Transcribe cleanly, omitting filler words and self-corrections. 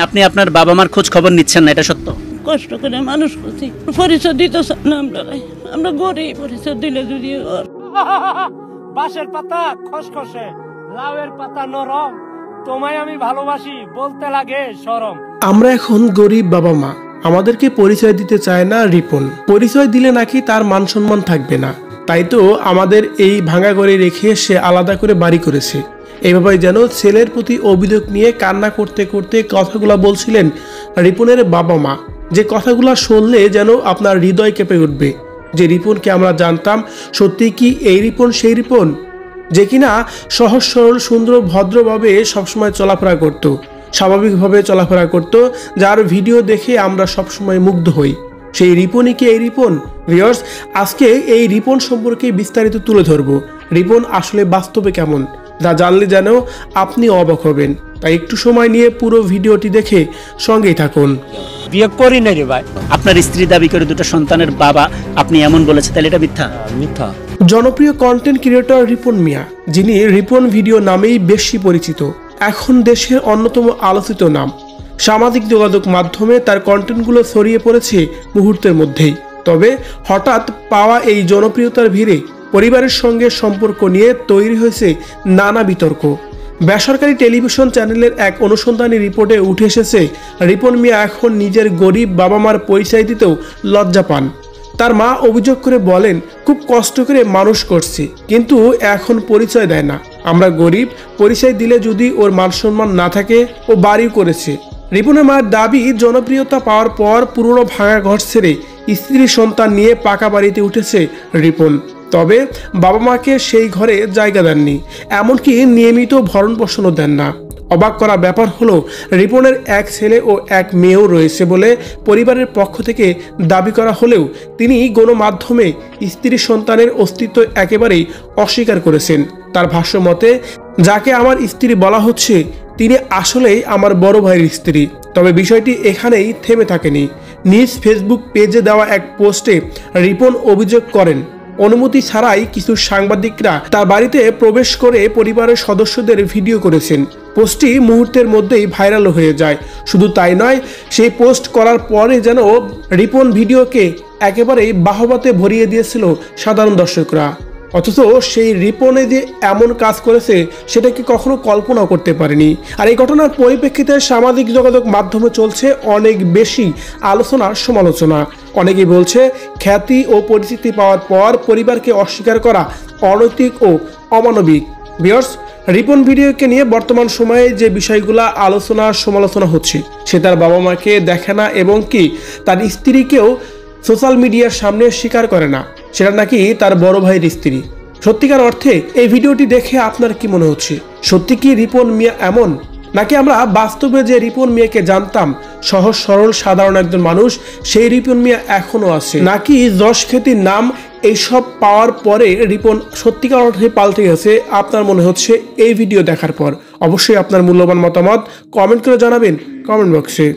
আপনি আপনার বাবা মার খোঁজ খবর নিচ্ছেন না, এটা সত্য? কষ্ট করে মানুষ করছি, পরিচয় দিতে চান না আমরা গরিব, পরিচয় দিলে যদি বাঁশের পাতা খসখসে, লাউয়ের পাতা নরম, তোমায় আমি ভালোবাসি বলতে লাগে শরম। আমরা এখন গরিব বাবা মা, আমাদেরকে পরিচয় দিতে চায় না রিপন। পরিচয় দিলে নাকি তার মান সম্মান থাকবে না, তাই তো আমাদের এই ভাঙা ঘরে রেখে সে আলাদা করে বাড়ি করেছে। এইভাবে যেন ছেলের প্রতি অভিযোগ নিয়ে কান্না করতে করতে কথাগুলো বলছিলেন রিপনের বাবা মা, যে কথাগুলো শুনলে যেন আপনার হৃদয় কেঁপে উঠবে। যে রিপনকে আমরা জানতাম, সত্যি কি এই রিপন সেই রিপন যে কিনা সহজ সরল সুন্দর ভদ্রভাবে সবসময় চলাফেরা করত, স্বাভাবিকভাবে চলাফেরা করত, যার ভিডিও দেখে আমরা সবসময় মুগ্ধ হই? সেই রিপনই কি এই রিপন? ভিউয়ার্স, আজকে এই রিপন সম্পর্কে বিস্তারিত তুলে ধরবো। রিপন আসলে বাস্তবে কেমন, যা জানলে যেন আপনি অবাক হবেন। তাই একটু সময় নিয়ে পুরো ভিডিওটি দেখে সঙ্গেই থাকুন। বিয়ে করি না রে ভাই। আপনার স্ত্রী দাবি করে দুটো সন্তানের বাবা, আপনি এমন বলেছে, তাহলে এটা মিথ্যা? মিথ্যা। জনপ্রিয় কন্টেন্ট ক্রিয়েটর রিপন মিয়া, যিনি রিপন ভিডিও নামেই বেশি পরিচিত, এখন দেশের অন্যতম আলোচিত নাম। সামাজিক যোগাযোগ মাধ্যমে তার কন্টেন্টগুলো ছড়িয়ে পড়েছে মুহূর্তের মধ্যেই। তবে হঠাৎ পাওয়া এই জনপ্রিয়তার ভিড়ে পরিবারের সঙ্গে সম্পর্ক নিয়ে তৈরি হয়েছে নানা বিতর্ক। বেসরকারি টেলিভিশন চ্যানেলের এক অনুসন্ধানী রিপোর্টে উঠে এসেছে, রিপন মিয়া এখন নিজের গরিব বাবা মার পরিচয় দিতেও লজ্জা পান। তার মা অভিযোগ করে বলেন, খুব কষ্ট করে মানুষ করছি, কিন্তু এখন পরিচয় দেয় না। আমরা গরিব, পরিচয় দিলে যদি ওর মান সম্মান না থাকে, ও বাড়িও করেছে। রিপনের মায়ের দাবি, জনপ্রিয়তা পাওয়ার পর পুরনো ভাঙা ঘর ছেড়ে স্ত্রী সন্তান নিয়ে পাকা বাড়িতে উঠেছে রিপন। তবে বাবা মাকে সেই ঘরে জায়গা দেননি, এমনকি নিয়মিত ভরণ পোষণও দেন না। অবাক করা ব্যাপার হলো, রিপনের এক ছেলে ও এক মেয়েও রয়েছে বলে পরিবারের পক্ষ থেকে দাবি করা হলেও তিনি গণমাধ্যমে স্ত্রী সন্তানের অস্তিত্ব একেবারেই অস্বীকার করেছেন। তার ভাষ্য মতে, যাকে আমার স্ত্রী বলা হচ্ছে তিনি আসলেই আমার বড় ভাইয়ের স্ত্রী। তবে বিষয়টি এখানেই থেমে থাকেনি। নিজ ফেসবুক পেজে দেওয়া এক পোস্টে রিপন অভিযোগ করেন, অনুমতি ছাড়াই কিছু সাংবাদিকরা তার বাড়িতে প্রবেশ করে পরিবারের সদস্যদের ভিডিও করেছেন। পোস্টটি মুহূর্তের মধ্যেই ভাইরাল হয়ে যায়। শুধু তাই নয়, সেই পোস্ট করার পরে যেন রিপন ভিডিওকে একেবারেই বাহবাতে ভরিয়ে দিয়েছিল সাধারণ দর্শকরা। অথচ সেই রিপনে যে এমন কাজ করেছে সেটাকে কখনো কল্পনাও করতে পারেনি। আর এই ঘটনার পরিপ্রেক্ষিতে সামাজিক যোগাযোগ মাধ্যমে চলছে অনেক বেশি আলোচনা সমালোচনা। অনেকেই বলছে, খ্যাতি ও পরিচিতি পাওয়ার পর পরিবারকে অস্বীকার করা অনৈতিক ও অমানবিক। ভিউয়ার্স, রিপন ভিডিওকে নিয়ে বর্তমান সময়ে যে বিষয়গুলো আলোচনা সমালোচনা হচ্ছে, সে তার বাবা মাকে দেখে না এবং কি তার স্ত্রীকেও সোশ্যাল মিডিয়ার সামনে স্বীকার করে না, সেটা নাকি তার বড় ভাইয়ের স্ত্রী। সত্যিকার অর্থে এই ভিডিওটি দেখে আপনার কি মনে হচ্ছে? সত্যি কি রিপন মিয়া এমন, নাকি আমরা বাস্তবে যে রিপন মিয়াকে জানতাম, সহজ সরল সাধারণ একজন মানুষ, সেই রিপন মিয়া এখনো আছে? নাকি যশ খ্যাতির নাম এইসব পাওয়ার পরে রিপন সত্যিকার অর্থে পাল্টে গেছে? আপনার মনে হচ্ছে এই ভিডিও দেখার পর? অবশ্যই আপনার মূল্যবান মতামত কমেন্ট করে জানাবেন কমেন্ট বক্সে।